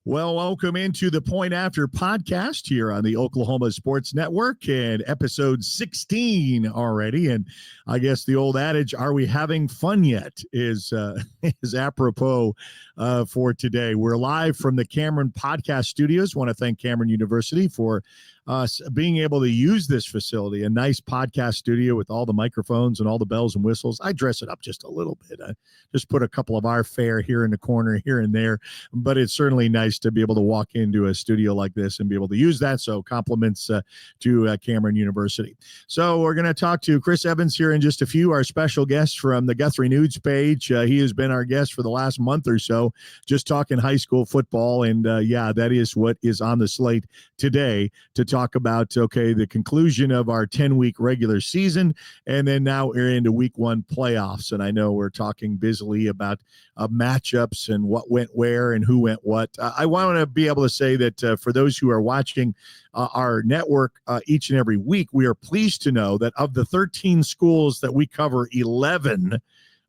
Well, welcome into the Point After podcast here on the Oklahoma Sports Network, and episode 16 already. And I guess the old adage, "Are we having fun yet?" is apropos for today. We're live from the Cameron Podcast Studios. Want to thank Cameron University for us being able to use this facility, a nice podcast studio with all the microphones and all the bells and whistles. I dress it up just a little bit. I just put a couple of our fare here in the corner, here and there, but it's certainly nice to be able to walk into a studio like this and be able to use that. So compliments to Cameron University. So we're going to talk to Chris Evans here in just a few, our special guest from the Guthrie News Page. He has been our guest for the last month or so, just talking high school football. And that is what is on the slate today, to talk about, the conclusion of our 10-week regular season. And then now we're into week one playoffs. And I know we're talking busily about matchups and what went where and who went what. I want to be able to say that for those who are watching our network each and every week, we are pleased to know that of the 13 schools that we cover, 11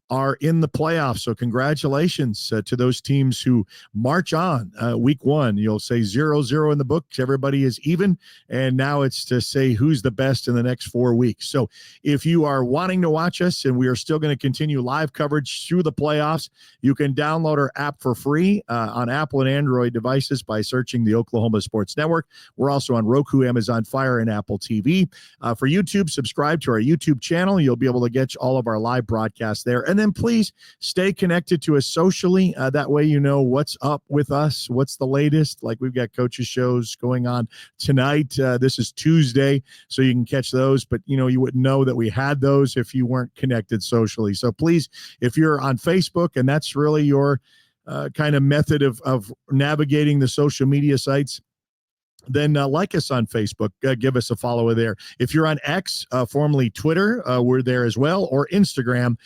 are in the playoffs. So congratulations to those teams who march on week one. You'll say 0-0 in the books. Everybody is even. And now it's to say who's the best in the next 4 weeks. So if you are wanting to watch us, and we are still going to continue live coverage through the playoffs, you can download our app for free on Apple and Android devices by searching the Oklahoma Sports Network. We're also on Roku, Amazon Fire, and Apple TV. For YouTube, subscribe to our YouTube channel. You'll be able to get all of our live broadcasts there. And then please stay connected to us socially. That way you know what's up with us, what's the latest. Like we've got coaches shows going on tonight. This is Tuesday, so you can catch those. But, you wouldn't know that we had those if you weren't connected socially. So please, if you're on Facebook and that's really your kind of method of navigating the social media sites, then like us on Facebook, give us a follow there. If you're on X, formerly Twitter, we're there as well, or Instagram,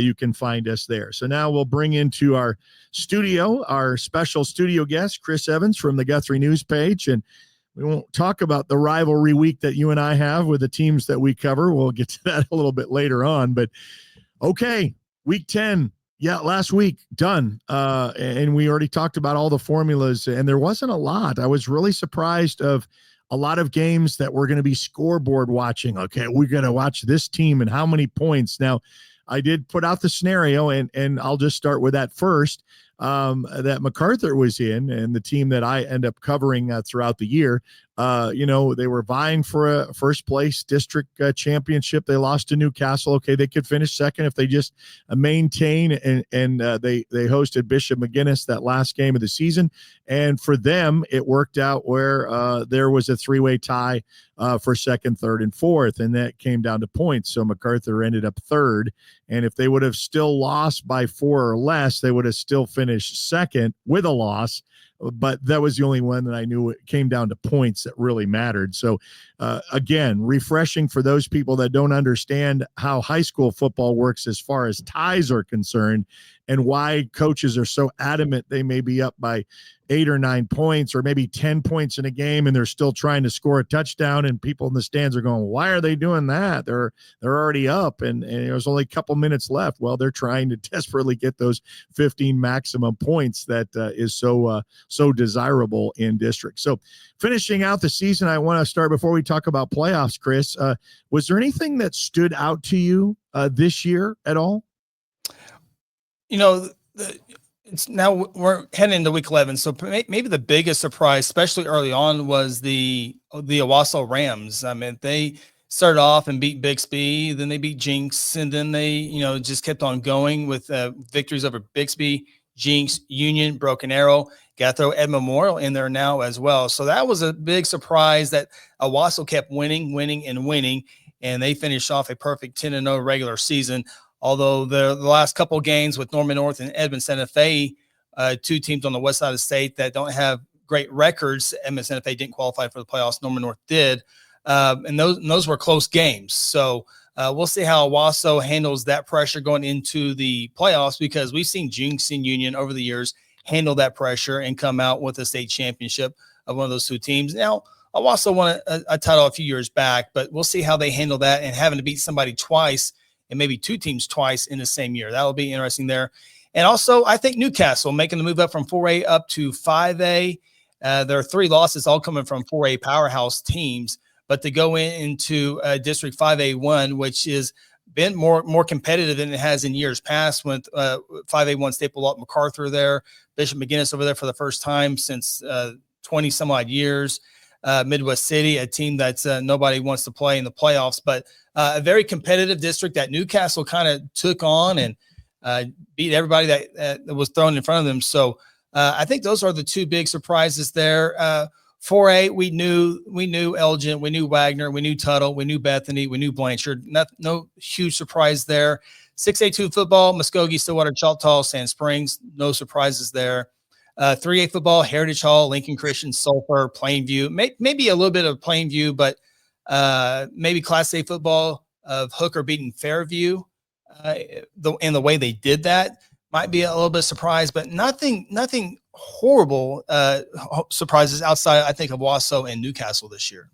you can find us there. So now we'll bring into our studio, our special studio guest, Chris Evans from the Guthrie News Page. And we won't talk about the rivalry week that you and I have with the teams that we cover. We'll get to that a little bit later on. But okay, week 10. Yeah, last week, done. And we already talked about all the formulas, and there wasn't a lot. I was really surprised of a lot of games that we're going to be scoreboard watching. Okay, we're going to watch this team and how many points. Now, I did put out the scenario, and I'll just start with that first, that MacArthur was in, and the team that I end up covering throughout the year. They were vying for a first place district championship. They lost to Newcastle. Okay, they could finish second if they just maintain, and they hosted Bishop McGuinness that last game of the season. And for them, it worked out where there was a three-way tie for second, third, and fourth, and that came down to points. So MacArthur ended up third, and if they would have still lost by 4 or less, they would have still finished second with a loss. But that was the only one that I knew it came down to points that really mattered. So, again, refreshing for those people that don't understand how high school football works as far as ties are concerned, and why coaches are so adamant they may be up by 8 or 9 points or maybe 10 points in a game, and they're still trying to score a touchdown, and people in the stands are going, why are they doing that? They're already up, and there's only a couple minutes left. Well, they're trying to desperately get those 15 maximum points that is so desirable in district. So finishing out the season, I want to start before we talk about playoffs, Chris. Was there anything that stood out to you this year at all? It's now we're heading into week 11. So maybe the biggest surprise, especially early on, was the Owasso Rams. I mean, they started off and beat Bixby, then they beat Jinx, and then they, just kept on going with victories over Bixby, Jinx, Union, Broken Arrow. Got to throw Ed Memorial in there now as well. So that was a big surprise that Owasso kept winning, and they finished off a perfect 10-0 regular season. Although the last couple of games with Norman North and Edmond Santa Fe, two teams on the west side of the state that don't have great records. Edmond Santa Fe didn't qualify for the playoffs. Norman North did. And those were close games. So we'll see how Owasso handles that pressure going into the playoffs, because we've seen Jinx and Union over the years handle that pressure and come out with a state championship of one of those two teams. Now, Owasso won a title a few years back, but we'll see how they handle that, and having to beat somebody twice and maybe two teams twice in the same year. That will be interesting there. And also, I think Newcastle making the move up from 4A up to 5A. There are 3 losses all coming from 4A powerhouse teams, but to go into District 5A1, which is been more competitive than it has in years past, with 5A1 Staple Lot MacArthur there, Bishop McGuinness over there for the first time since 20 some odd years. Midwest City, a team that's nobody wants to play in the playoffs, but a very competitive district that Newcastle kind of took on and beat everybody that was thrown in front of them. So I think those are the 2 big surprises there. 4A, we knew Elgin, we knew Wagner, we knew Tuttle, we knew Bethany, we knew Blanchard. No huge surprise there. 6A2 football, Muskogee, Stillwater, Choctaw, Sand Springs, no surprises there. 3A football, Heritage Hall, Lincoln Christian, Sulphur, Plainview, maybe a little bit of Plainview, but maybe Class A football of Hooker beating Fairview. And the way they did that might be a little bit surprised, but nothing horrible surprises outside, I think, of Wausau and Newcastle this year.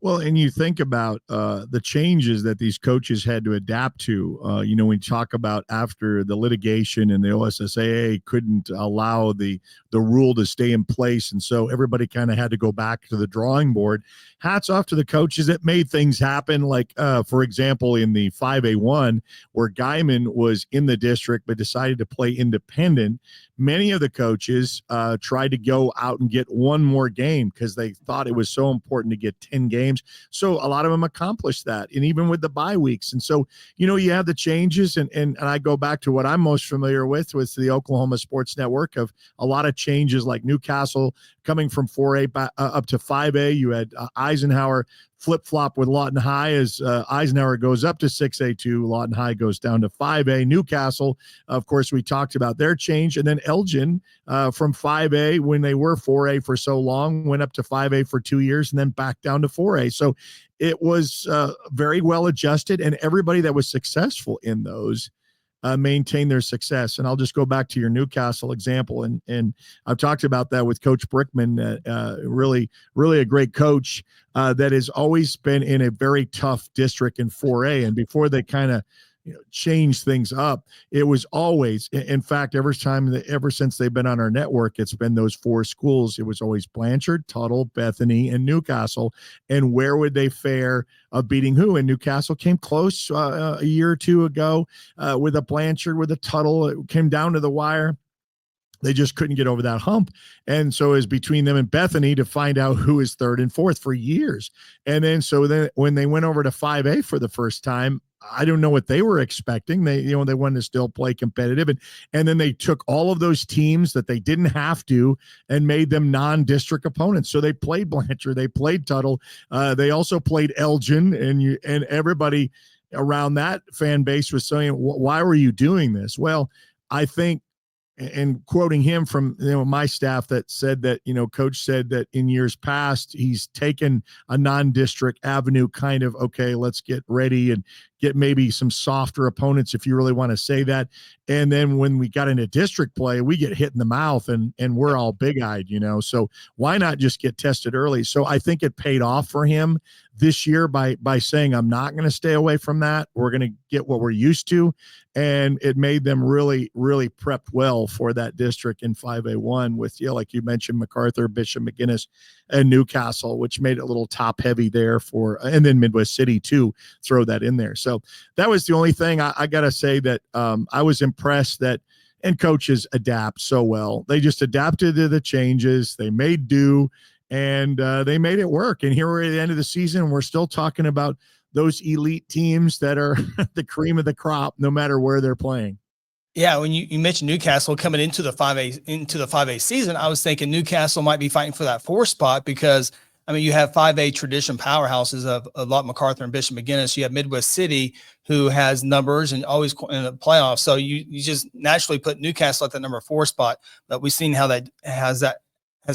Well, and you think about the changes that these coaches had to adapt to. When we talk about after the litigation and the OSSAA couldn't allow the rule to stay in place, and so everybody kind of had to go back to the drawing board. Hats off to the coaches that made things happen. Like, for example, in the 5A1, where Guyman was in the district but decided to play independent, many of the coaches tried to go out and get one more game because they thought it was so important to get 10 games. So a lot of them accomplished that, and even with the bye weeks. And so, you have the changes, and I go back to what I'm most familiar with the Oklahoma Sports Network, of a lot of changes, like Newcastle coming from 4A up to 5A. You had Eisenhower flip-flop with Lawton High as Eisenhower goes up to 6A2. Lawton High goes down to 5A. Newcastle, of course, we talked about their change. And then Elgin from 5A, when they were 4A for so long, went up to 5A for 2 years and then back down to 4A. So it was very well adjusted, and everybody that was successful in those maintain their success. And I'll just go back to your Newcastle example. And I've talked about that with Coach Brickman, really, really a great coach that has always been in a very tough district in 4A. And before they kind of change things up, it was always, in fact, ever since they've been on our network, it's been those 4 schools. It was always Blanchard, Tuttle, Bethany, and Newcastle. And where would they fare of beating who? And Newcastle came close a year or 2 ago with a Blanchard, with a Tuttle. It came down to the wire. They just couldn't get over that hump. And so it was between them and Bethany to find out who is 3rd and 4th for years. And then when they went over to 5A for the first time, I don't know what they were expecting. They wanted to still play competitive. And then they took all of those teams that they didn't have to and made them non-district opponents. So they played Blanchard, they played Tuttle. They also played Elgin, and everybody around that fan base was saying, why were you doing this? Well, I think, and quoting him from my staff, that said that, coach said that in years past, he's taken a non-district avenue, kind of, okay, let's get ready and get maybe some softer opponents, if you really want to say that. And then when we got into district play, we get hit in the mouth and we're all big-eyed, so why not just get tested early? So I think it paid off for him this year by saying, I'm not going to stay away from that. We're going to get what we're used to. And it made them really, really prepped well for that district in 5A1 with, like you mentioned, MacArthur, Bishop McGuinness, and Newcastle, which made it a little top heavy there and then Midwest City too, throw that in there. So that was the only thing I got to say that I was impressed that, and coaches adapt so well. They just adapted to the changes. They made do, and they made it work. And here we're at the end of the season, and we're still talking about those elite teams that are the cream of the crop, no matter where they're playing. Yeah, when you mentioned Newcastle coming into the 5A season, I was thinking Newcastle might be fighting for that 4 spot because, you have 5A tradition powerhouses of Lawton MacArthur and Bishop McGuinness. You have Midwest City, who has numbers and always in the playoffs. So you just naturally put Newcastle at the number 4 spot. But we've seen how that has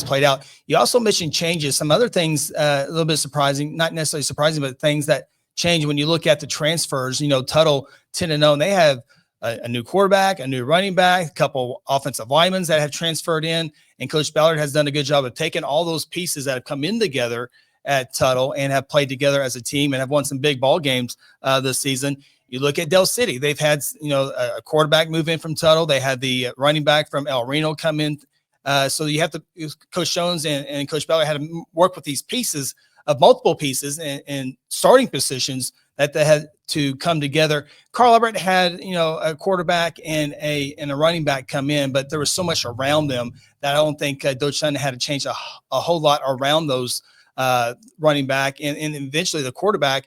played out. You also mentioned changes, some other things a little bit surprising, not necessarily surprising, but things that change when you look at the transfers. Tuttle 10-0, and they have a new quarterback, a new running back, a couple offensive linemen that have transferred in, and Coach Ballard has done a good job of taking all those pieces that have come in together at Tuttle and have played together as a team and have won some big ball games this season. You look at Del City; they've had a quarterback move in from Tuttle. They had the running back from El Reno come in. So you have to, Coach Jones and Coach Ballard had to work with these pieces of multiple pieces and starting positions that they had to come together. Carl Everett had, a quarterback and a running back come in, but there was so much around them that I don't think Coach Sutton had to change a whole lot around those running back. And eventually the quarterback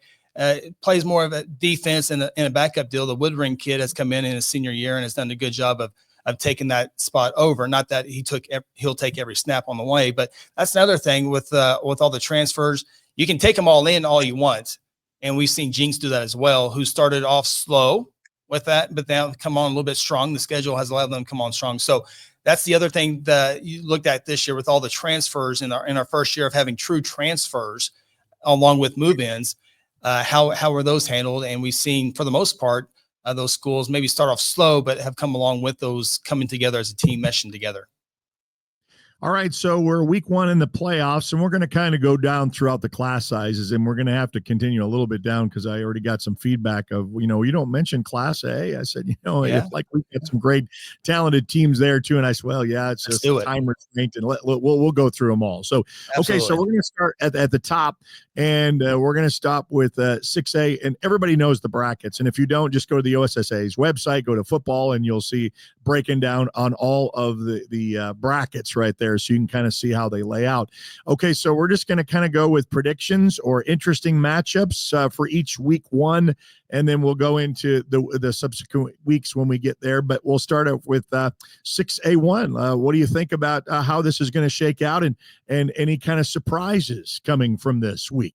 plays more of a defense and a backup deal. The Woodring kid has come in his senior year and has done a good job of taking that spot over. Not that he'll take every snap on the way, but that's another thing with all the transfers. You can take them all in all you want. And we've seen Jinx do that as well, who started off slow with that, but now come on a little bit strong. The schedule has allowed them to come on strong. So that's the other thing that you looked at this year with all the transfers in our first year of having true transfers along with move-ins. How were those handled? And we've seen, for the most part, those schools maybe start off slow, but have come along with those coming together as a team, meshing together. All right, so we're week 1 in the playoffs, and we're going to kind of go down throughout the class sizes, and we're going to have to continue a little bit down because I already got some feedback of, you don't mention Class A. I said, it's like we've got some great talented teams there too, and I said, well, yeah, it's just time restraint, and we'll go through them all. So, absolutely. Okay, so we're going to start at the top, and we're going to stop with 6A, and everybody knows the brackets, and if you don't, just go to the OSSA's website, go to football, and you'll see breaking down on all of the brackets right there. So you can kind of see how they lay out. Okay, so we're just going to kind of go with predictions or interesting matchups for each week 1, and then we'll go into the subsequent weeks when we get there. But we'll start off with 6A1. What do you think about how this is going to shake out and any kind of surprises coming from this week?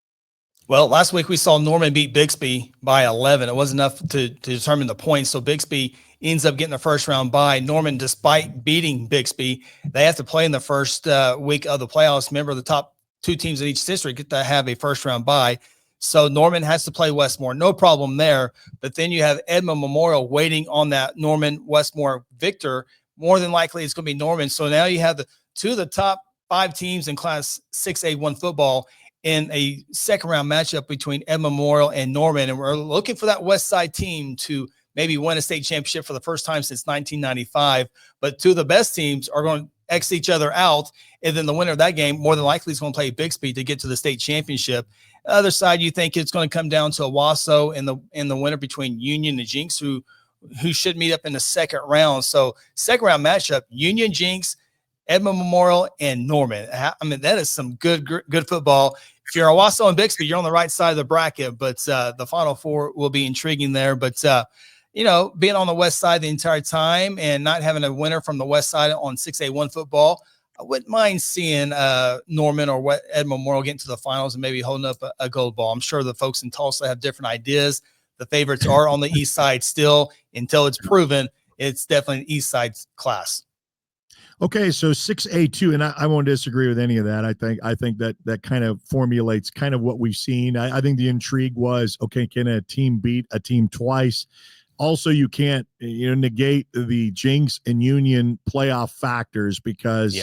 Well, last week we saw Norman beat Bixby by 11. It wasn't enough to determine the points, so Bixby ends up getting the first round bye. Norman, despite beating Bixby, they have to play in the first week of the playoffs. Remember, the top 2 teams in each district get to have a first round bye. So Norman has to play Westmore. No problem there. But then you have Edmond Memorial waiting on that Norman Westmore victor. More than likely, it's going to be Norman. So now you have 2 of the top 5 teams in Class 6A1 football in a second round matchup between Edmond Memorial and Norman. And we're looking for that West Side team to maybe win a state championship for the first time since 1995. But 2 of the best teams are going to X each other out. And then the winner of that game, more than likely, is going to play Bixby to get to the state championship. The other side, you think it's going to come down to Owasso and the winner between Union and Jinx, who should meet up in the second round. So second round matchup, Union, Jinx, Edmond Memorial, and Norman. I mean, that is some good football. If you're Owasso and Bixby, you're on the right side of the bracket, but the Final Four will be intriguing there. But, being on the West Side the entire time and not having a winner from the West Side on 6A1 football, I wouldn't mind seeing Norman or Edmond Memorial get into the finals and maybe holding up a gold ball. I'm sure the folks in Tulsa have different ideas. The favorites are on the East Side still. Until it's proven, it's definitely an East Side class. Okay, so 6A2, and I won't disagree with any of that. I think that kind of formulates kind of what we've seen. I think the intrigue was, okay, can a team beat a team twice? Also, you can't negate the Jinx and Union playoff factors because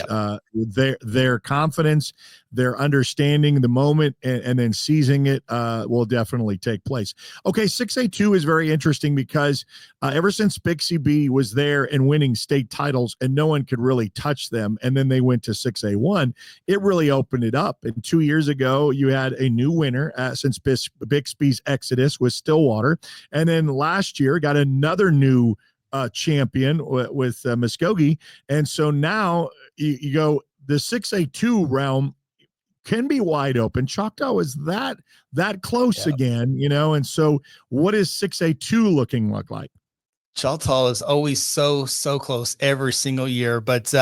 their confidence, their understanding the moment, and then seizing it will definitely take place. Okay, 6A2 is very interesting because ever since Bixby was there and winning state titles and no one could really touch them, and then they went to 6A1, it really opened it up. And 2 years ago, you had a new winner since Bixby's exodus with Stillwater. And then last year, got another new champion with Muskogee. And so now you go, the 6A2 realm can be wide open. Choctaw is that close again, and so what is 6A2 looking like? Choctaw is always so close every single year, but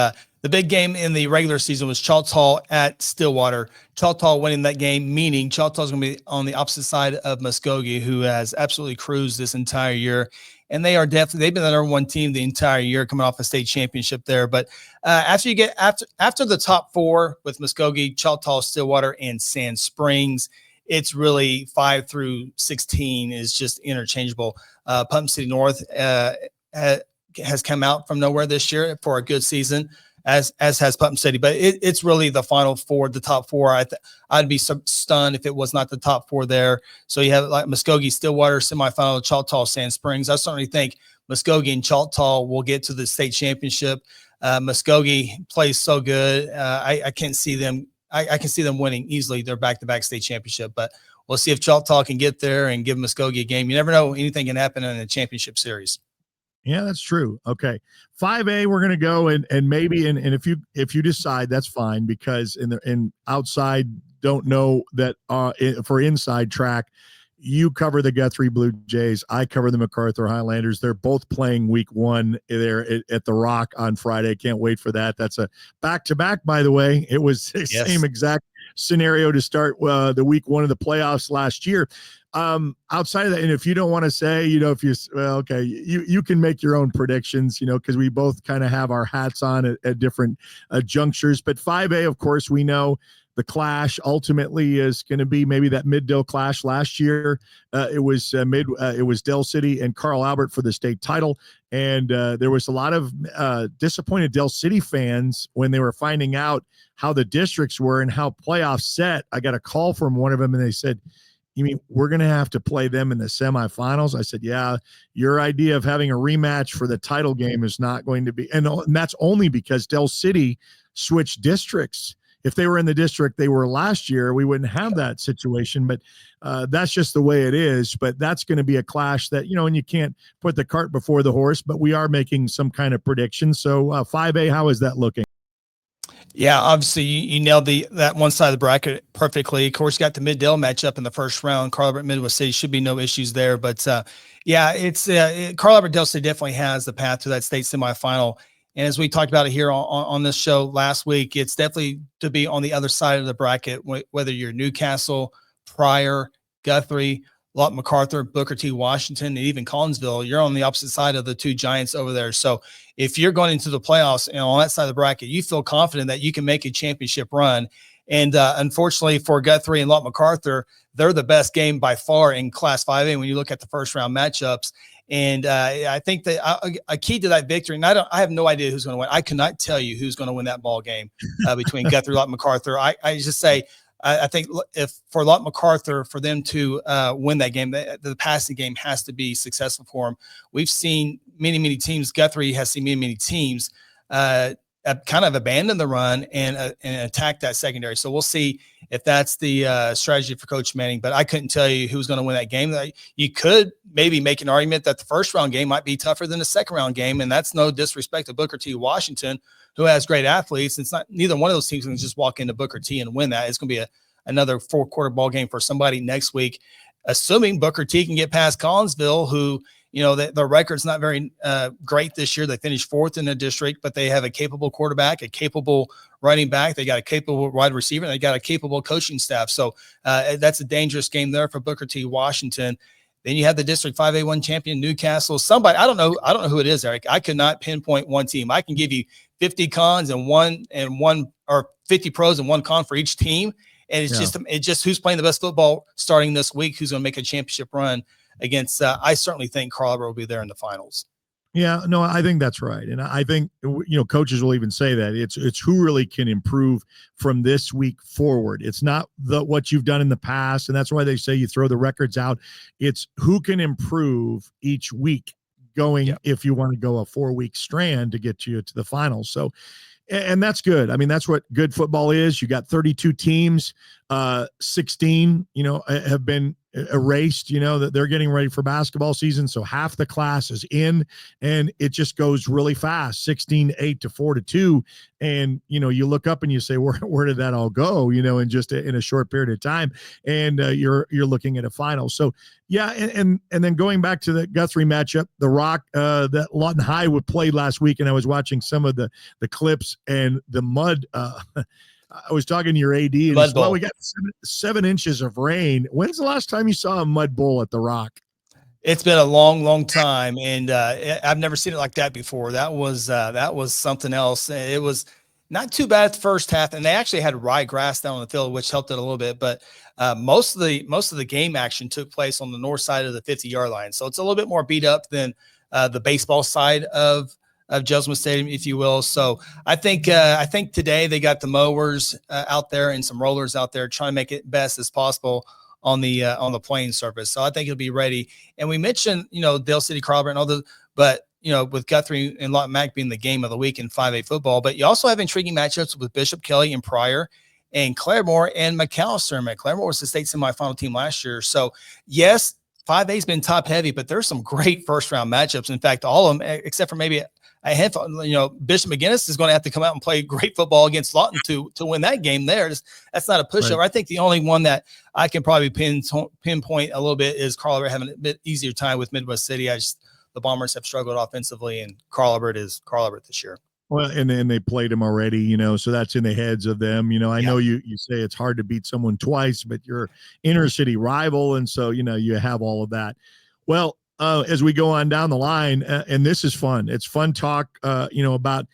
the big game in the regular season was Choctaw at Stillwater. Choctaw winning that game, meaning Choctaw is going to be on the opposite side of Muskogee, who has absolutely cruised this entire year. And they've been the number 1 team the entire year, coming off a state championship there. But after the top 4 with Muskogee, Choctaw, Stillwater, and Sand Springs, it's really 5 through 16 is just interchangeable. Putnam City North has come out from nowhere this year for a good season. as has Putnam City. But it's really the Final Four, the top four. I'd be stunned if it was not the top four there. So you have like Muskogee, Stillwater, semifinal, Choctaw, Sand Springs. I certainly think Muskogee and Choctaw will get to the state championship. Muskogee plays so good. I can't see them. I can see them winning easily their back-to-back state championship, but we'll see if Choctaw can get there and give Muskogee a game. You never know, anything can happen in a championship series. Yeah, that's true. Okay. 5A, we're going to go and maybe, and if you decide, that's fine, because in outside don't know that for inside track, you cover the Guthrie Blue Jays. I cover the MacArthur Highlanders. They're both playing week 1 there at the Rock on Friday. Can't wait for that. That's a back-to-back, by the way. It was the same exact scenario to start the week 1 of the playoffs last year. Outside of that, and if you don't want to say, you can make your own predictions, because we both kind of have our hats on at different junctures. But 5A, of course, we know the clash ultimately is going to be maybe that Mid-Dill clash. Last year, it was Del City and Carl Albert for the state title, and there was a lot of disappointed Del City fans when they were finding out how the districts were and how playoffs set. I got a call from one of them, and they said, "You mean we're going to have to play them in the semifinals?" I said, "Yeah, your idea of having a rematch for the title game is not going to be," and that's only because Del City switched districts. If they were in the district they were last year, we wouldn't have that situation, but that's just the way it is. But that's going to be a clash that, and you can't put the cart before the horse, but we are making some kind of prediction. So 5A, how is that looking? Yeah, obviously you nailed that one side of the bracket perfectly. Of course, you got the Mid-Dill matchup in the first round. Carl Albert, Midwest City, should be no issues there. But it's Carl Albert, Del City definitely has the path to that state semifinal. And as we talked about it here on this show last week, it's definitely to be on the other side of the bracket, whether you're Newcastle, Pryor, Guthrie, Lawton MacArthur, Booker T. Washington, and even Collinsville. You're on the opposite side of the two giants over there. So if you're going into the playoffs and on that side of the bracket, you feel confident that you can make a championship run. And unfortunately for Guthrie and Lawton MacArthur, they're the best game by far in Class 5A when you look at the first round matchups. And I think that a key to that victory, and I have no idea who's going to win. I cannot tell you who's going to win that ball game between Guthrie and Lawton MacArthur. I just say, I think if for Lawton MacArthur, for them to win that game, the passing game has to be successful for them. We've seen many teams. Guthrie has seen many teams kind of abandon the run and attack that secondary. So we'll see if that's the strategy for Coach Manning. But I couldn't tell you who's going to win that game. You could maybe make an argument that the first round game might be tougher than the second round game, and that's no disrespect to Booker T. Washington, who has great athletes. It's not neither one of those teams can just walk into Booker T and win that. It's going to be another 4-quarter ball game for somebody next week, assuming Booker T can get past Collinsville, who their record's not very great this year. They finished 4th in the district, but they have a capable quarterback, a capable running back. They got a capable wide receiver, and they got a capable coaching staff. So that's a dangerous game there for Booker T. Washington. Then you have the District 5A1 champion, Newcastle. Somebody, I don't know who it is, Eric. I could not pinpoint one team. I can give you 50 cons and one or 50 pros and one con for each team. And it's just who's playing the best football starting this week, who's going to make a championship run against, I certainly think Carl Albert will be there in the finals. Yeah, no, I think that's right. And I think, coaches will even say that it's who really can improve from this week forward. It's not what you've done in the past. And that's why they say you throw the records out. It's who can improve each week going, if you want to go a 4-week strand to get you to the finals. So, and that's good. I mean, that's what good football is. You got 32 teams, 16, have been erased, that they're getting ready for basketball season. So half the class is in, and it just goes really fast, 16-8 to 4-2. And, you look up and you say, where did that all go, in just in a short period of time. And you're looking at a final. So yeah. And then going back to the Guthrie matchup, the Rock, that Lawton High would play last week. And I was watching some of the clips and the mud, I was talking to your AD, and he said, well, we got 7 inches of rain. When's the last time you saw a mud bowl at the Rock? It's been a long time, and I've never seen it like that before. That was something else. It was not too bad at the first half, and they actually had ryegrass down on the field, which helped it a little bit. But most of the game action took place on the north side of the 50-yard line, so it's a little bit more beat up than the baseball side of of Jesselman Stadium, if you will. So I think today they got the mowers out there and some rollers out there trying to make it best as possible on the playing surface. So I think it'll be ready. And we mentioned, Dale City, Carlbert, and all the, but with Guthrie and Lawton Mac being the game of the week in 5A football, but you also have intriguing matchups with Bishop Kelly and Pryor and Claremore and McAllister. Claremore was the state semifinal team last year. So yes, 5A has been top heavy, but there's some great first round matchups. In fact, all of them, except for maybe a handful, Bishop McGinnis is going to have to come out and play great football against Lawton to win that game there. That's not a pushover. Right. I think the only one that I can probably pinpoint a little bit is Carl having a bit easier time with Midwest City. The Bombers have struggled offensively, and Carl Albert this year. Well, and then they played him already, so that's in the heads of them. I know you say it's hard to beat someone twice, but you're inner city rival. And so, you have all of that. Well, as we go on down the line, and this is fun. It's fun talk, about,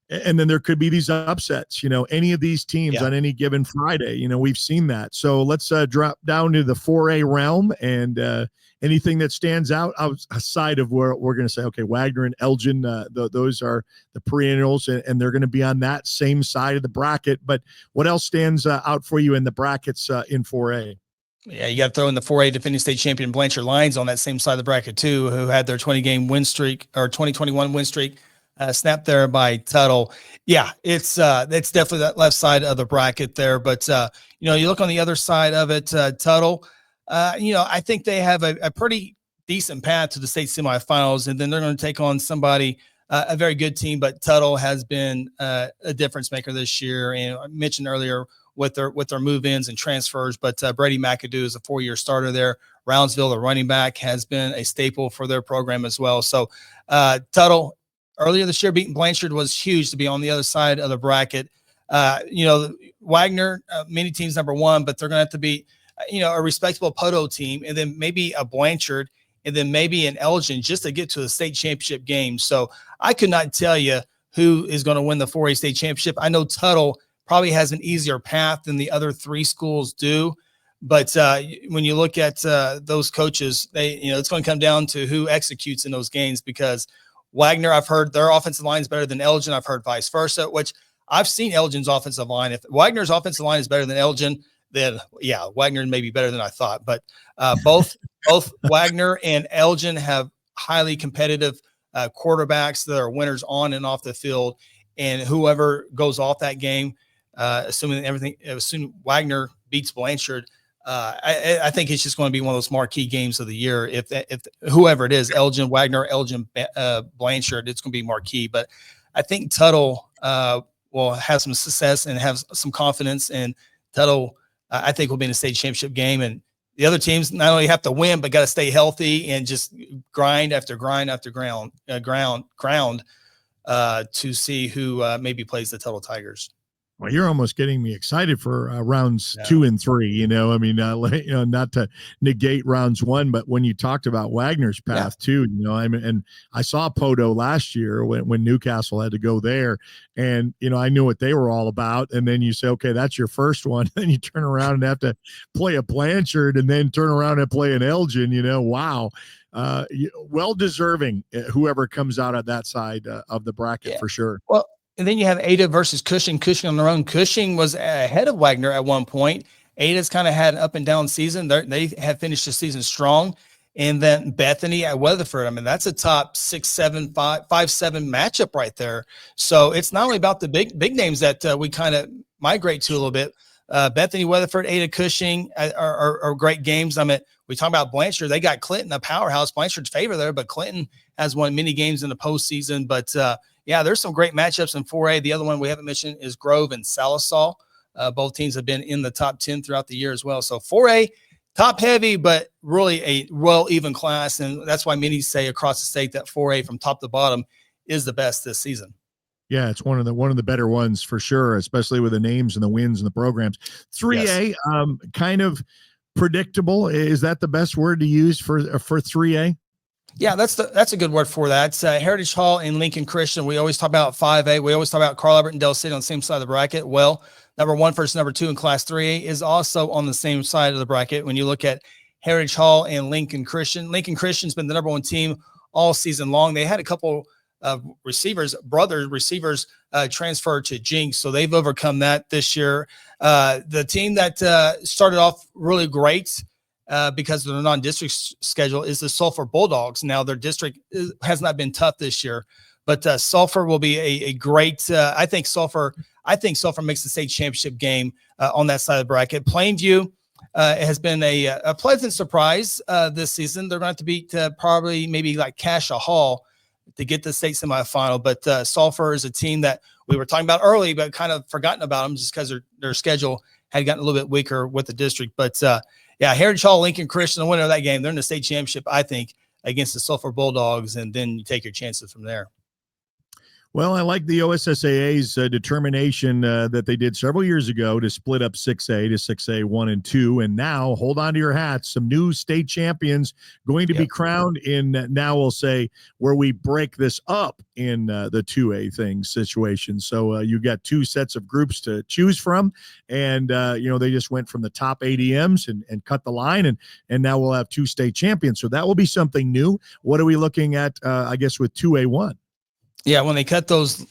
and then there could be these upsets, any of these teams on any given Friday, we've seen that. So let's drop down to the 4A realm and anything that stands out outside of where we're going to say, okay, Wagner and Elgin, those are the perennials, and they're going to be on that same side of the bracket. But what else stands out for you in the brackets in 4A? Yeah, you got to throw in the 4A defending state champion Blanchard Lions on that same side of the bracket too, who had their 20-game win streak or 2021 win streak snapped there by Tuttle. Yeah, it's definitely that left side of the bracket there. But you look on the other side of it, Tuttle. I think they have a pretty decent path to the state semifinals, and then they're going to take on somebody, a very good team. But Tuttle has been a difference maker this year, and I mentioned earlier with their move-ins and transfers. But Brady McAdoo is a 4-year starter there. Roundsville, the running back, has been a staple for their program as well. So Tuttle earlier this year beating Blanchard was huge to be on the other side of the bracket. Wagner, many teams number one, but they're going to have to beat a respectable Poto team, and then maybe a Blanchard, and then maybe an Elgin just to get to the state championship game. So I could not tell you who is going to win the 4A state championship. I know Tuttle probably has an easier path than the other three schools do. But when you look at those coaches, it's going to come down to who executes in those games, because Wagner, I've heard their offensive line is better than Elgin. I've heard vice versa, which I've seen Elgin's offensive line. If Wagner's offensive line is better than Elgin, then yeah, Wagner may be better than I thought. But both Wagner and Elgin have highly competitive quarterbacks that are winners on and off the field. And whoever goes off that game, assuming Wagner beats Blanchard, I think it's just going to be one of those marquee games of the year. If whoever it is, Elgin, Wagner, Elgin, Blanchard, it's going to be marquee. But I think Tuttle will have some success and have some confidence, and Tuttle, I think, will be in a state championship game. And the other teams not only have to win, but got to stay healthy and just grind after grind after ground to see who maybe plays the Tuttle Tigers. Well, you're almost getting me excited for rounds 2 and 3. Not to negate rounds 1, but when you talked about Wagner's path too, and I saw Poto last year when Newcastle had to go there, and I knew what they were all about. And then you say, okay, that's your first one. Then you turn around and have to play a Blanchard, and then turn around and play an Elgin. Wow. Well deserving, whoever comes out of that side of the bracket for sure. Well, and then you have Ada versus Cushing. Cushing on their own. Cushing was ahead of Wagner at one point. Ada's kind of had an up and down season. They have finished the season strong. And then Bethany at Weatherford. I mean, that's a top 6-7, 5-7 matchup right there. So it's not only about the big names that we kind of migrate to a little bit. Bethany, Weatherford, Ada, Cushing are great games. I mean, we talk about Blanchard. They got Clinton, a powerhouse. Blanchard's favor there, but Clinton has won many games in the postseason. But there's some great matchups in 4A. The other one we haven't mentioned is Grove and Salisaw. Both teams have been in the top 10 throughout the year as well. So 4A, top heavy, but really a well-even class. And that's why many say across the state that 4A from top to bottom is the best this season. Yeah, it's one of the better ones for sure, especially with the names and the wins and the programs. 3A, kind of predictable. Is that the best word to use for 3A? Yeah, that's a good word for that. It's Heritage Hall and Lincoln Christian. We always talk about 5A. We always talk about Carl Albert and Del City on the same side of the bracket. Well, number 1 versus number 2 in Class 3A is also on the same side of the bracket. When you look at Heritage Hall and Lincoln Christian's been the number 1 team all season long. They had a couple receivers transfer to Jinx. So they've overcome that this year. The team that started off really great because of the non-district schedule is the Sulphur Bulldogs. Now their district has not been tough this year, but Sulphur will be a great. I think Sulphur makes the state championship game on that side of the bracket. Plainview has been a pleasant surprise this season. They're going to beat probably maybe like Cassia Hall to get the state semifinal. But Sulphur is a team that we were talking about early, but kind of forgotten about them just because their schedule had gotten a little bit weaker with the district. But Heritage Hall, Lincoln Christian, the winner of that game, they're in the state championship, I think, against the Sulphur Bulldogs, and then you take your chances from there. Well, I like the OSSAA's determination that they did several years ago to split up 6A to 6A 1 and 2. And now, hold on to your hats, some new state champions going to be crowned in, now we'll say, where we break this up in the 2A thing situation. So you got two sets of groups to choose from. And, they just went from the top ADMs and cut the line. And now we'll have two state champions. So that will be something new. What are we looking at, I guess, with 2A1? Yeah, when they cut those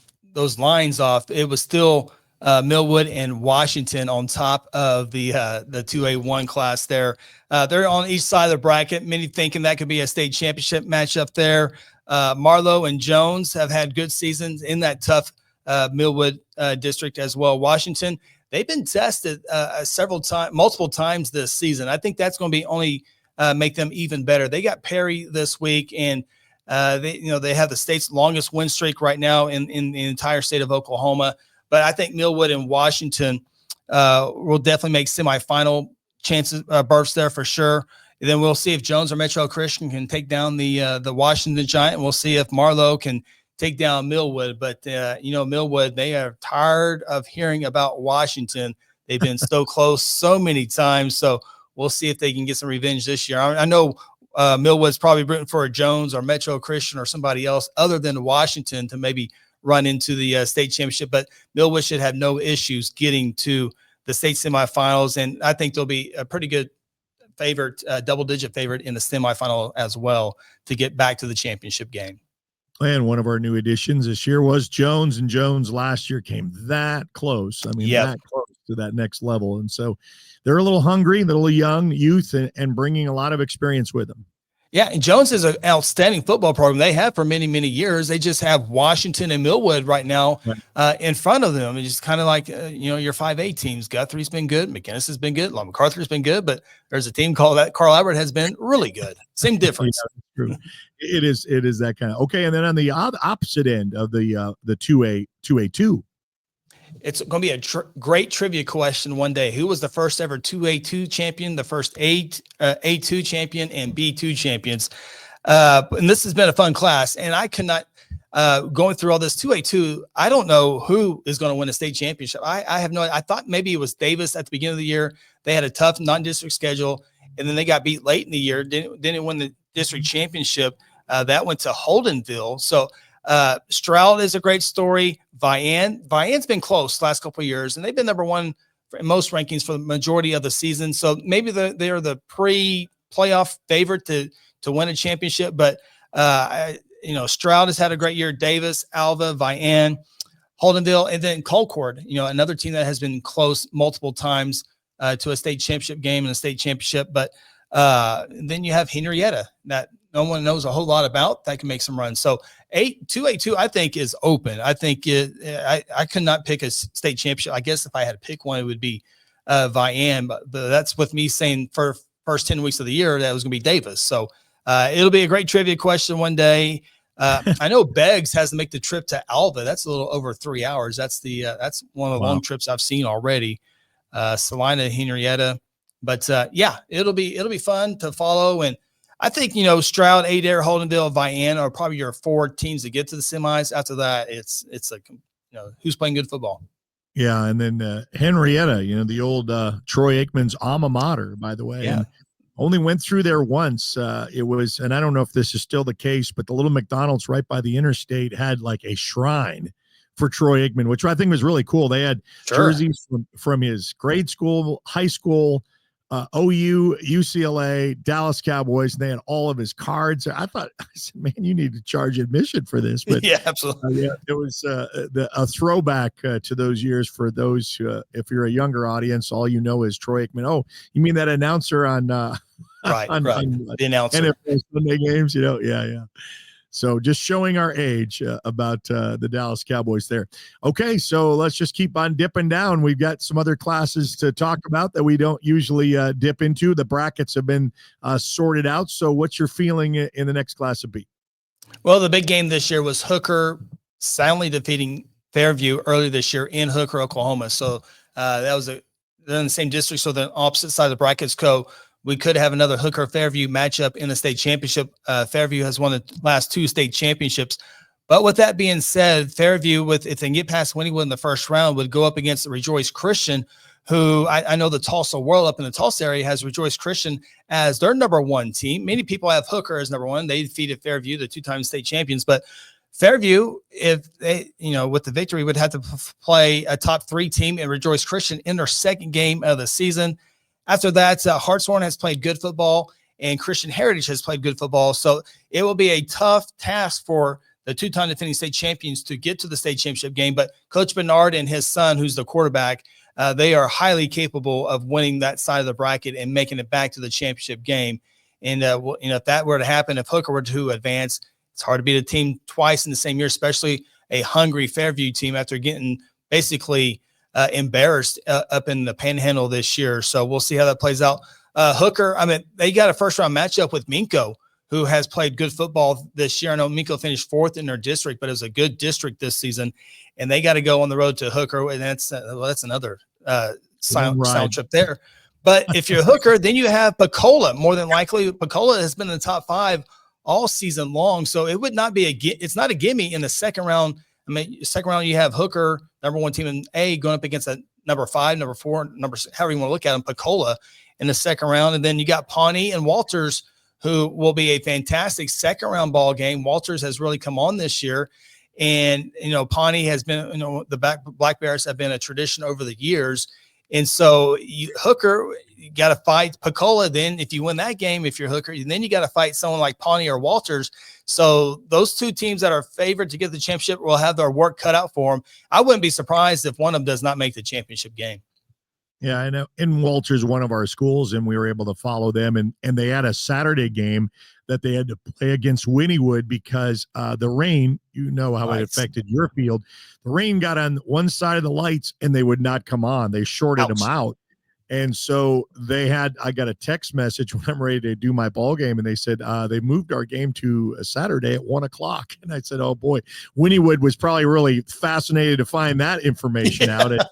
lines off, it was still Millwood and Washington on top of the 2A1 class there. They're on each side of the bracket. Many thinking that could be a state championship matchup there. Marlowe and Jones have had good seasons in that tough Millwood district as well. Washington, they've been tested multiple times this season. I think that's going to be only make them even better. They got Perry this week, and they have the state's longest win streak right now in the entire state of Oklahoma. But I think Millwood and Washington will definitely make semifinal chances berths there for sure. And then we'll see if Jones or Metro Christian can take down the Washington Giant. We'll see if Marlowe can take down Millwood. But Millwood, they are tired of hearing about Washington. They've been so close so many times. So we'll see if they can get some revenge this year. I know Millwood's probably rooting for a Jones or Metro Christian or somebody else other than Washington to maybe run into the state championship, but Millwood should have no issues getting to the state semifinals. And I think they'll be a pretty good favorite, double-digit favorite in the semifinal as well to get back to the championship game. And one of our new additions this year was Jones, and Jones last year came that close. I mean, that close to that next level. And so they're a little hungry, a little young youth, and bringing a lot of experience with them. Yeah, and Jones is an outstanding football program. They have for many, many years. They just have Washington and Millwood right now in front of them. It's just kind of like, your 5A teams. Guthrie's been good. McInnes has been good. MacArthur's been good. But there's a team called that Carl Albert has been really good. Same difference. True. It is that kind of. Okay, and then on the opposite end of the 2A2. It's going to be a great trivia question one day. Who was the first ever 2A2 champion, the first A2 champion, and B2 champions? And this has been a fun class. And I cannot, going through all this 2A2, I don't know who is going to win a state championship. I have no idea. I thought maybe it was Davis at the beginning of the year. They had a tough non-district schedule, and then they got beat late in the year. Didn't win the district championship. That went to Holdenville. So Stroud is a great story. Vianne's been close the last couple of years, and they've been number one in most rankings for the majority of the season. So maybe they're the pre-playoff favorite to win a championship. But Stroud has had a great year. Davis, Alva, Vianne, Holdenville, and then Colcord. Another team that has been close multiple times to a state championship game and a state championship. But then you have Henrietta that no one knows a whole lot about that can make some runs. So 2A2, I think, is open. I think I could not pick a state championship. I guess if I had to pick one, it would be Vianne, but that's with me saying for first 10 weeks of the year, that was going to be Davis. So it'll be a great trivia question one day. I know Beggs has to make the trip to Alva. That's a little over 3 hours. That's one of the long trips I've seen already. Salina, Henrietta, but it'll be fun to follow. And I think, Stroud, Adair, Holdenville, Vianne are probably your four teams to get to the semis. After that, it's like, who's playing good football. Yeah. And then Henrietta, the old Troy Aikman's alma mater, by the way. Yeah. And only went through there once. It was, and I don't know if this is still the case, but the little McDonald's right by the interstate had like a shrine for Troy Aikman, which I think was really cool. They had jerseys from his grade school, high school, OU, UCLA, Dallas Cowboys, and they had all of his cards. I said, man, you need to charge admission for this. But Yeah, absolutely. yeah, it was a throwback to those years for those, if you're a younger audience, all you know is Troy Aikman. Oh, you mean that announcer on, Right. on The announcer. NFL Sunday games? Yeah. So just showing our age about the Dallas Cowboys there. Okay, so let's just keep on dipping down. We've got some other classes to talk about that we don't usually dip into. The brackets have been sorted out. So what's your feeling in the next class of B? Well, the big game this year was Hooker soundly defeating Fairview earlier this year in Hooker, Oklahoma. So that was they're in the same district. So the opposite side of the brackets we could have another Hooker Fairview matchup in the state championship. Fairview has won the last 2 state championships. But with that being said, Fairview, if they can get past Wynnewood in the first round, would go up against the Rejoice Christian, who I know the Tulsa world up in the Tulsa area has Rejoice Christian as their number 1 team. Many people have Hooker as number 1. They defeated Fairview, the 2-time state champions. But Fairview, if they, with the victory, would have to play a top 3 team in Rejoice Christian in their second game of the season. After that, Hartshorn has played good football and Christian Heritage has played good football. So it will be a tough task for the 2-time defending state champions to get to the state championship game. But Coach Bernard and his son, who's the quarterback, they are highly capable of winning that side of the bracket and making it back to the championship game. And, if that were to happen, if Hooker were to advance, it's hard to beat a team twice in the same year, especially a hungry Fairview team after getting basically embarrassed up in the Panhandle this year. So we'll see how that plays out. Hooker, they got a first-round matchup with Minko, who has played good football this year. I know Minko finished 4th in their district, but it was a good district this season. And they got to go on the road to Hooker, and that's another sound trip there. But if you're Hooker, then you have Pecola. More than likely, Pecola has been in the top 5 all season long. So it would not be it's not a gimme in the second round. Second round, you have Hooker, number 1 team in A, going up against a number 5, number 4, however you want to look at them, Pecola in the second round. And then you got Pawnee and Walters, who will be a fantastic second round ball game. Walters has really come on this year. And, Pawnee has been, the Black Bears have been a tradition over the years. And so Hooker, you got to fight Pecola. Then if you win that game, if you're Hooker, then you got to fight someone like Pawnee or Walters. So those 2 teams that are favored to get the championship will have their work cut out for them. I wouldn't be surprised if one of them does not make the championship game. Yeah, I know. And Walters, one of our schools, and we were able to follow them. And they had a Saturday game that they had to play against Wynnewood because the rain, how it affected your field. The rain got on one side of the lights and they would not come on. They shorted them out. And so I got a text message when I'm ready to do my ball game, and they said they moved our game to a Saturday at 1:00. And I said, oh boy, Wynnewood was probably really fascinated to find that information out and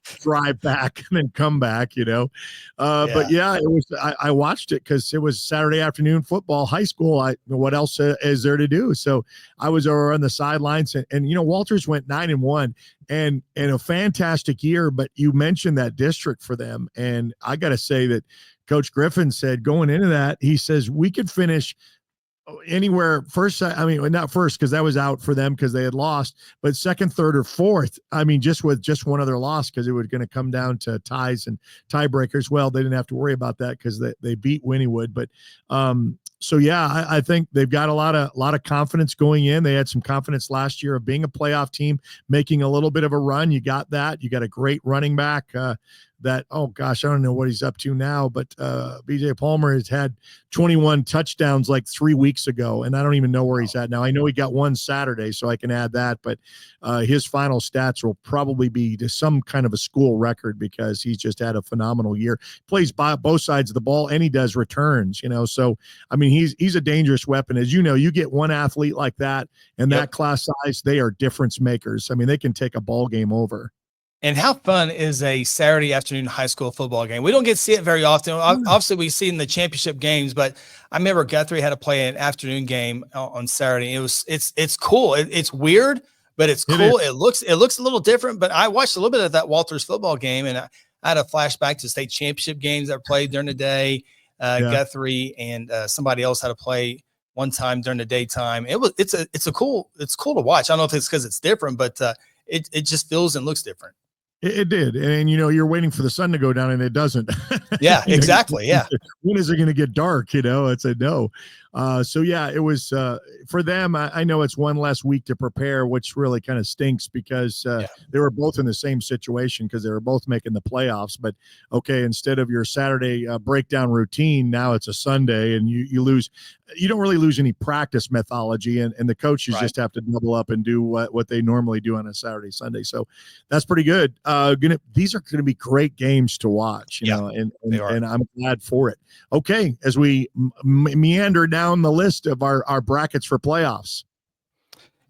drive back and then come back, But yeah, it was. I watched it because it was Saturday afternoon football, high school. What else is there to do? So I was over on the sidelines, and Walters went 9-1. And a fantastic year, but you mentioned that district for them. And I got to say that Coach Griffin said going into that, he says we could finish anywhere first. Not first, because that was out for them because they had lost, but second, third, or fourth. Just with one other loss, because it was going to come down to ties and tiebreakers. Well, they didn't have to worry about that because they beat Wynnewood. But so yeah, I think they've got a lot of confidence going in. They had some confidence last year of being a playoff team, making a little bit of a run. You got that. You got a great running back. Oh gosh, I don't know what he's up to now, but BJ Palmer has had 21 touchdowns like 3 weeks ago, and I don't even know where he's at now. I know he got one Saturday, so I can add that, but his final stats will probably be to some kind of a school record because he's just had a phenomenal year. Plays both sides of the ball, and he does returns, So he's a dangerous weapon. As you know, you get one athlete like that and that class size, they are difference makers. They can take a ball game over. And how fun is a Saturday afternoon high school football game? We don't get to see it very often. Obviously, we see it in the championship games, but I remember Guthrie had to play an afternoon game on Saturday. It's cool. It's weird, but it's cool. It looks a little different. But I watched a little bit of that Walters football game, and I had a flashback to state championship games that were played during the day. Guthrie and somebody else had to play one time during the daytime. It's cool to watch. I don't know if it's because it's different, but it just feels and looks different. It did. And, you're waiting for the sun to go down and it doesn't. Yeah, exactly. Yeah. When is it going to get dark? It's a no. So, yeah, it was for them. I know it's one less week to prepare, which really kind of stinks because they were both in the same situation because they were both making the playoffs. But, okay, instead of your Saturday breakdown routine, now it's a Sunday and you lose. You don't really lose any practice methodology, and the coaches just have to double up and do what they normally do on a Saturday, Sunday. So that's pretty good. These are going to be great games to watch, and I'm glad for it. Okay, as we meander down the list of our brackets for playoffs.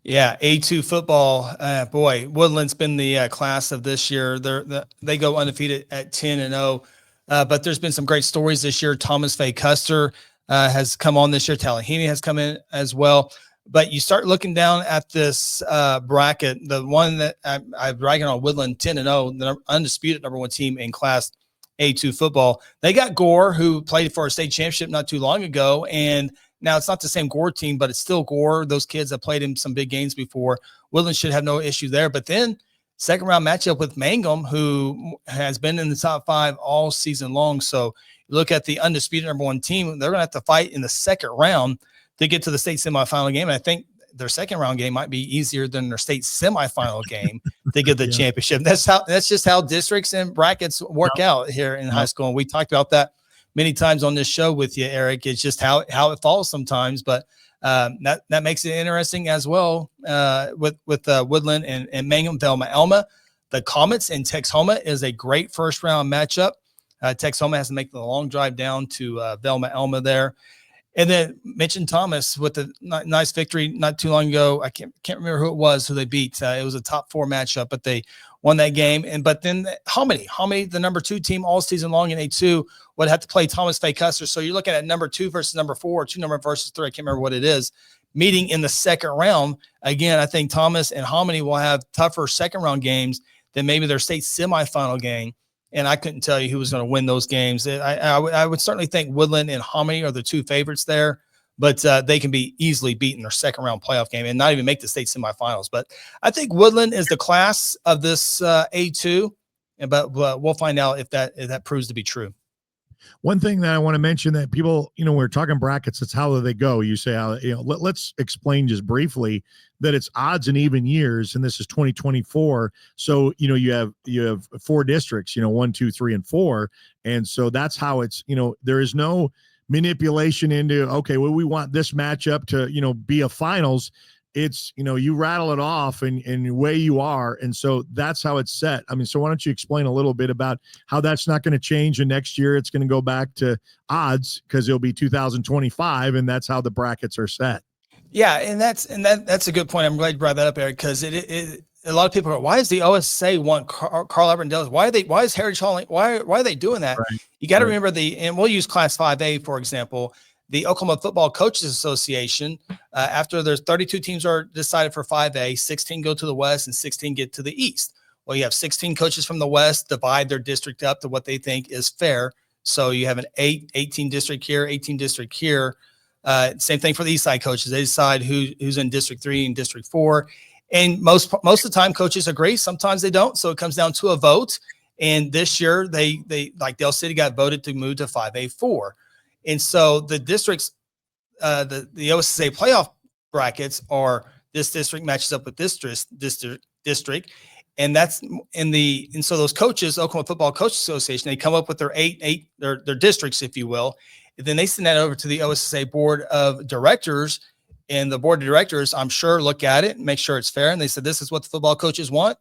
Yeah, A2 football. Boy, Woodland's been the class of this year. They go undefeated at 10-0, but there's been some great stories this year. Thomas Fay Custer has come on this year. Tallahena has come in as well. But you start looking down at this bracket, the one that I'm bragging on, Woodland 10-0, the undisputed number one team in Class A2 football. They got Gore, who played for a state championship not too long ago, and now it's not the same Gore team, but it's still Gore. Those kids have played in some big games before. Woodland should have no issue there. But then second round matchup with Mangum, who has been in the top 5 all season long. So you look at the undisputed number one team, they're going to have to fight in the second round to get to the state semifinal game. And I think their second round game might be easier than their state semifinal game to get the championship. That's just how districts and brackets work out here in high school. And we talked about that many times on this show with you, Eric. It's just how it falls sometimes, but that makes it interesting as well with Woodland and Mangum, Velma Elma. The Comets and Texhoma is a great first round matchup. Texhoma has to make the long drive down to Velma Elma there. And then Mitch and Thomas with the nice victory not too long ago. I can't remember who they beat. It was a top 4 matchup, but they won that game. But then Hominy, the number 2 team all season long in A2, would have to play Thomas Fay Custer. So you're looking at number 2 versus number 4, 2 number versus 3. I can't remember what it is. Meeting in the second round. Again, I think Thomas and Hominy will have tougher second round games than maybe their state semifinal game. And I couldn't tell you who was going to win those games. I would certainly think Woodland and Hominy are the 2 favorites there, but they can be easily beaten their second round playoff game and not even make the state semifinals. But I think Woodland is the class of this A2, but we'll find out if that proves to be true. One thing that I want to mention that people, we're talking brackets, it's how do they go? You say, let's explain just briefly that it's odds and even years, and this is 2024. So, you have 4 districts, 1, 2, 3, and 4. And so that's how it's, there is no manipulation into, okay, well, we want this matchup to, be a finals. It's, you rattle it off and the way you are. And so that's how it's set. I mean, so why don't you explain a little bit about how that's not going to change, and next year it's going to go back to odds because it'll be 2025, and that's how the brackets are set. Yeah. And that's a good point. I'm glad you brought that up, Eric, because a lot of people are, why does the OSA want Carl Albert and Dallas? Why is Heritage Hall? Why are they doing that? Right. You got to remember and we'll use Class 5A, for example. The Oklahoma Football Coaches Association, after there's 32 teams are decided for 5A, 16 go to the West and 16 get to the East. Well, you have 16 coaches from the West divide their district up to what they think is fair. So you have an 18 district here, 18 district here. Same thing for the East Side coaches. They decide who's in District 3 and District 4. And most of the time coaches agree. Sometimes they don't. So it comes down to a vote. And this year they like Dale City got voted to move to 5A4. And so the districts, the OSSA playoff brackets are this district matches up with this district. And that's and so those coaches, Oklahoma Football Coaches Association, they come up with their their districts, if you will. And then they send that over to the OSSA Board of Directors. And the Board of Directors, I'm sure, look at it and make sure it's fair. And they said, this is what the football coaches want.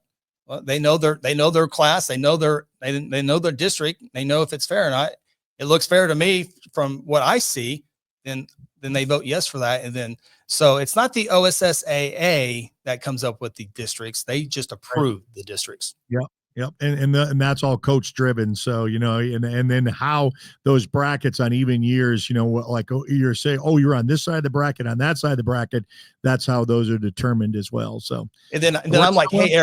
Well, they know their class, they know their district, they know if it's fair or not. It looks fair to me from what I see, then they vote yes for that. And then, so it's not the OSSAA that comes up with the districts. They just approve the districts. Yeah. Yep. And that's all coach driven. So, and then how those brackets on even years, like you're saying, oh, you're on this side of the bracket, on that side of the bracket. That's how those are determined as well. So, and then I'm like, hey,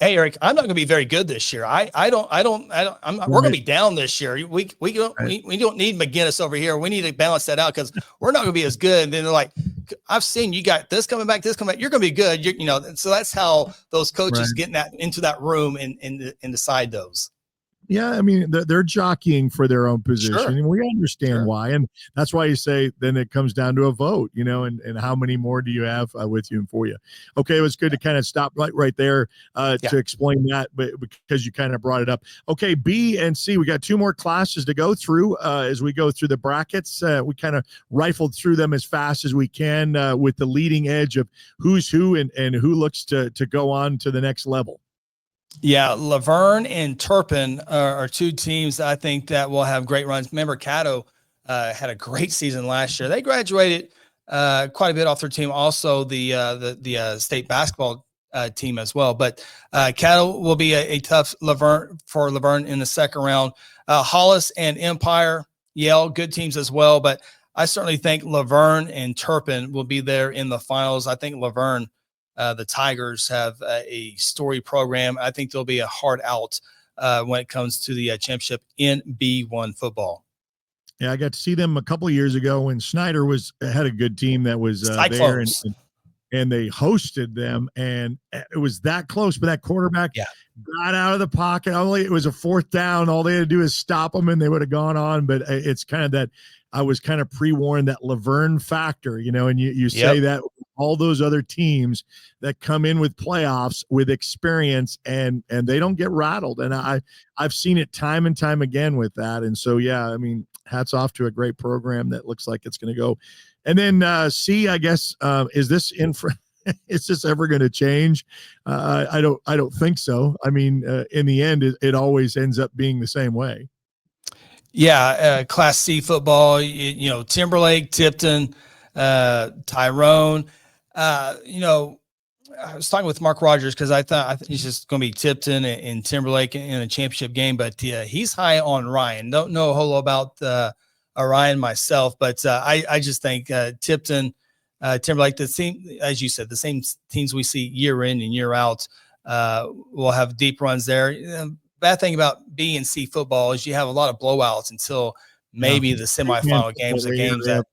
Eric, I'm not going to be very good this year. We're going to be down this year. We don't need McGinnis over here. We need to balance that out because we're not going to be as good. And then they're like, I've seen you got this coming back, You're going to be good. So that's how those coaches get into that room and decide those. Yeah, I mean, they're jockeying for their own position, Sure. and we understand why. And that's why you say then it comes down to a vote, and how many more do you have with you and for you? Okay, it was good to kind of stop right there to explain that, but because you kind of brought it up. Okay, B and C, we got 2 more classes to go through as we go through the brackets. We kind of rifled through them as fast as we can with the leading edge of who's who and who looks to go on to the next level. Yeah, Laverne and Turpin are 2 teams that I think that will have great runs. Remember, Caddo had a great season last year. They graduated quite a bit off their team. Also, the state basketball team as well. But Caddo will be a tough Laverne in the second round. Hollis and Empire, Yale, good teams as well. But I certainly think Laverne and Turpin will be there in the finals. I think Laverne, the Tigers, have a story program. I think there'll be a hard out when it comes to the championship in B1 football. Yeah, I got to see them a couple of years ago when Snyder had a good team that was there, and they hosted them, and it was that close, but that quarterback got out of the pocket. It was a 4th down. All they had to do is stop them, and they would have gone on. But it's kind of that I was kind of pre-warned, that Laverne factor, and you say that all those other teams that come in with playoffs with experience and they don't get rattled. And I've seen it time and time again with that. And so, yeah, I mean, hats off to a great program that looks like it's going to go. And then C, I guess, is this is this ever going to change? I don't think so. I mean, in the end, it always ends up being the same way. Yeah, Class C football, Timberlake, Tipton, Tyrone. I was talking with Mark Rogers because I thought he's just going to be Tipton and Timberlake in a championship game, but he's high on Ryan. Don't know a whole lot about Ryan myself, but I just think Tipton, Timberlake, the same, as you said, the same teams we see year in and year out will have deep runs there. Bad thing about B and C football is you have a lot of blowouts until maybe the semifinal games, the games that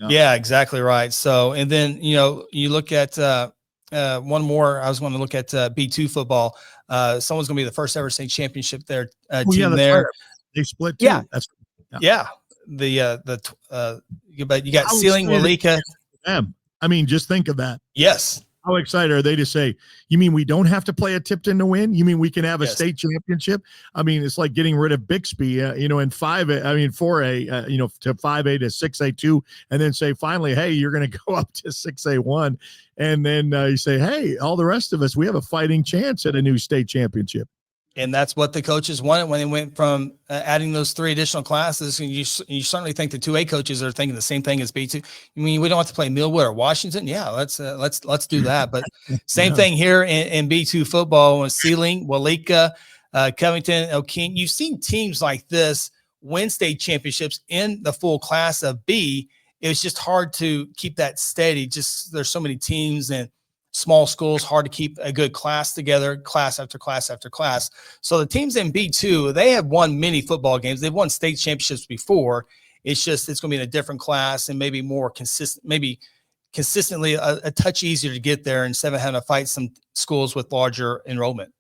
Yeah, exactly right. So, and then, you look at one more. I was going to look at B2 football. Someone's going to be the first ever state championship there. Team there. Right. They split too. Yeah. But you got Sealing, Walika. I mean, just think of that. Yes. How excited are they to say, you mean we don't have to play a Tipton to win? You mean we can have a state championship? I mean, it's like getting rid of Bixby, in 4A, to 5A to 6A2, and then say, finally, hey, you're going to go up to 6A1. And then you say, hey, all the rest of us, we have a fighting chance at a new state championship. And that's what the coaches wanted when they went from adding those 3 additional classes. And you certainly think the 2A coaches are thinking the same thing as B2. I mean, we don't have to play Millwood or Washington. Yeah, let's do that. But same thing here in B2 football with Sealing, Walika, Covington, O'Keene. You've seen teams like this win state championships in the full class of B. It was just hard to keep that steady. Just there's so many teams and small schools, hard to keep a good class together, class after class after class. So the teams in B2, they have won many football games. They've won state championships before. It's going to be in a different class and maybe more consistent, maybe consistently a touch easier to get there instead of having to fight some schools with larger enrollment.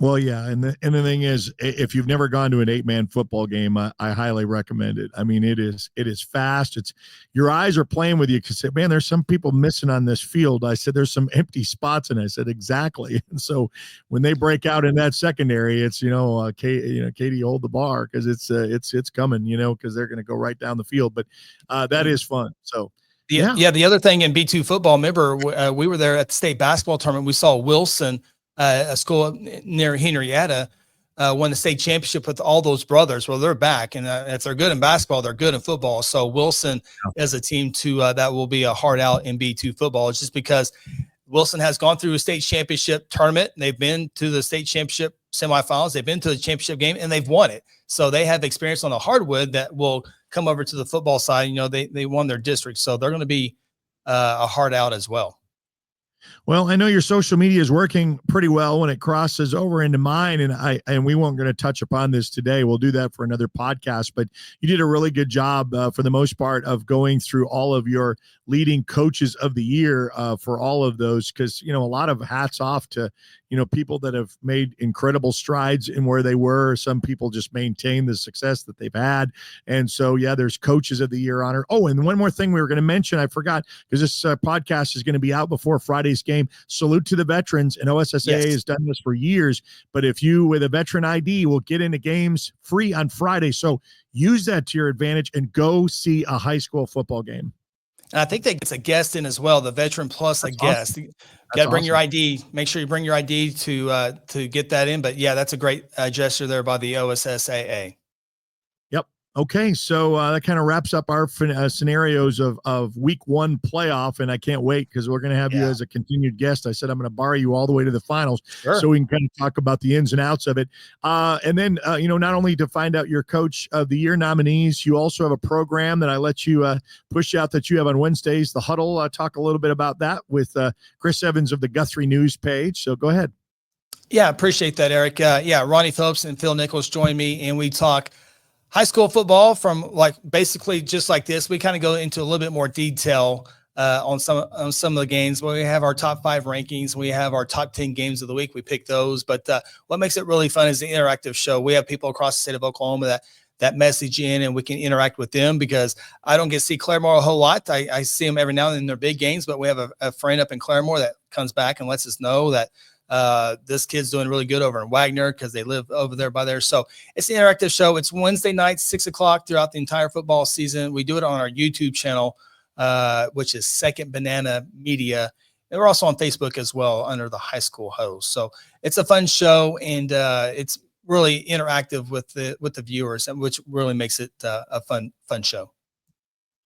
Well, yeah, and the thing is, if you've never gone to an 8-man football game, I highly recommend it. I mean, it is fast. It's your eyes are playing with you because, man, there's some people missing on this field. I said there's some empty spots, and I said exactly. And so when they break out in that secondary, it's Katie, hold the bar because it's coming, because they're going to go right down the field. But that is fun. So. Yeah. The other thing in B2 football, remember we were there at the state basketball tournament. We saw Wilson, a school near Henrietta, won the state championship with all those brothers. Well, they're back, and if they're good in basketball, they're good in football. So Wilson is a team that will be a hard out in B2 football. It's just because Wilson has gone through a state championship tournament. They've been to the state championship semifinals. They've been to the championship game, and they've won it. So they have experience on the hardwood that will come over to the football side. They won their district, so they're going to be a hard out as well. Well, I know your social media is working pretty well when it crosses over into mine, and we won't going to touch upon this today. We'll do that for another podcast. But you did a really good job for the most part of going through all of your leading coaches of the year for all of those, because a lot of hats off to people that have made incredible strides in where they were. Some people just maintain the success that they've had, and so there's coaches of the year honor. Oh, and one more thing we were going to mention, I forgot, because this podcast is going to be out before Friday's game. Salute to the veterans, and OSSAA has done this for years. But if you with a veteran ID will get into games free on Friday, so use that to your advantage and go see a high school football game. And I think that gets a guest in as well, the veteran plus a guest. Awesome. You got to bring your ID. Make sure you bring your ID to get that in. But yeah, that's a great gesture there by the OSSAA. Yep. Okay, so that kind of wraps up our scenarios of week one playoff, and I can't wait because we're going to have you as a continued guest. I said I'm going to borrow you all the way to the finals so we can kind of talk about the ins and outs of it. And then, not only to find out your coach of the year nominees, you also have a program that I let you push out that you have on Wednesdays, The Huddle. Talk a little bit about that with Chris Evans of the Guthrie News Page. So go ahead. Yeah, appreciate that, Eric. Ronnie Phillips and Phil Nichols join me, and we talk high school football from basically just like this. We kind of go into a little bit more detail on some of the games. We have our top 5 rankings. We have our top 10 games of the week. We pick those. But what makes it really fun is the interactive show. We have people across the state of Oklahoma that message in, and we can interact with them because I don't get to see Claremore a whole lot. I see them every now and then in their big games, but we have a friend up in Claremore that comes back and lets us know that this kid's doing really good over in Wagner because they live over there by there. So it's an interactive show. It's Wednesday nights, 6:00 throughout the entire football season. We do it on our YouTube channel, which is Second Banana Media. And we're also on Facebook as well under the High School Host. So it's a fun show, and it's really interactive with the viewers, which really makes it a fun show.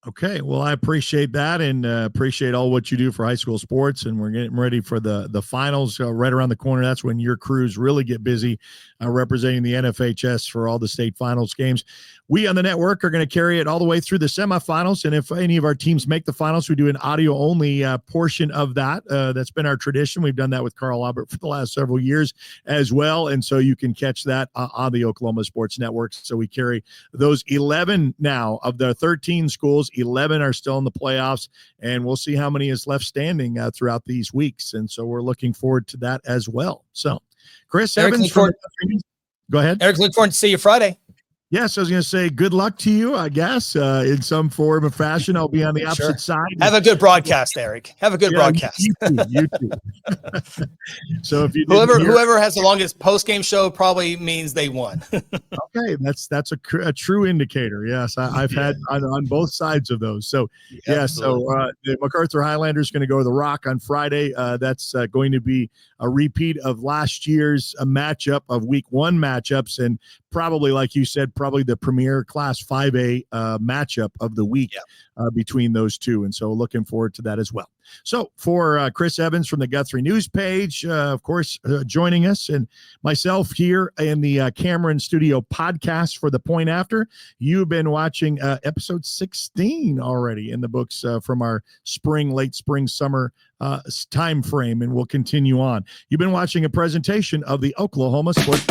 Okay, well, I appreciate that, and appreciate all what you do for high school sports. And we're getting ready for the finals right around the corner. That's when your crews really get busy representing the NFHS for all the state finals games. We on the network are going to carry it all the way through the semifinals. And if any of our teams make the finals, we do an audio-only portion of that. That's been our tradition. We've done that with Carl Albert for the last several years as well. And so you can catch that on the Oklahoma Sports Network. So we carry those 11 now of the 13 schools. 11 are still in the playoffs, and we'll see how many is left standing throughout these weeks. And so we're looking forward to that as well. So Chris Evans, go ahead. Eric, look forward to see you Friday. Yes, I was going to say good luck to you, I guess, in some form or fashion. I'll be on the opposite side. Have a good broadcast, Eric. Have a good broadcast. You too. So if you whoever has the longest post-game show probably means they won. Okay, that's a true indicator. Yes, I've had on both sides of those. So so the MacArthur Highlanders going to go to the Rock on Friday. That's going to be a repeat of last year's matchup of week 1 matchups, and probably, like you said, probably the premier Class 5A matchup of the week between those two. And so looking forward to that as well. So for Chris Evans from the Guthrie News Page, of course, joining us, and myself here in the Cameron Studio podcast for The Point After, you've been watching episode 16 already in the books from our late spring, summer time frame, and we'll continue on. You've been watching a presentation of the Oklahoma Sports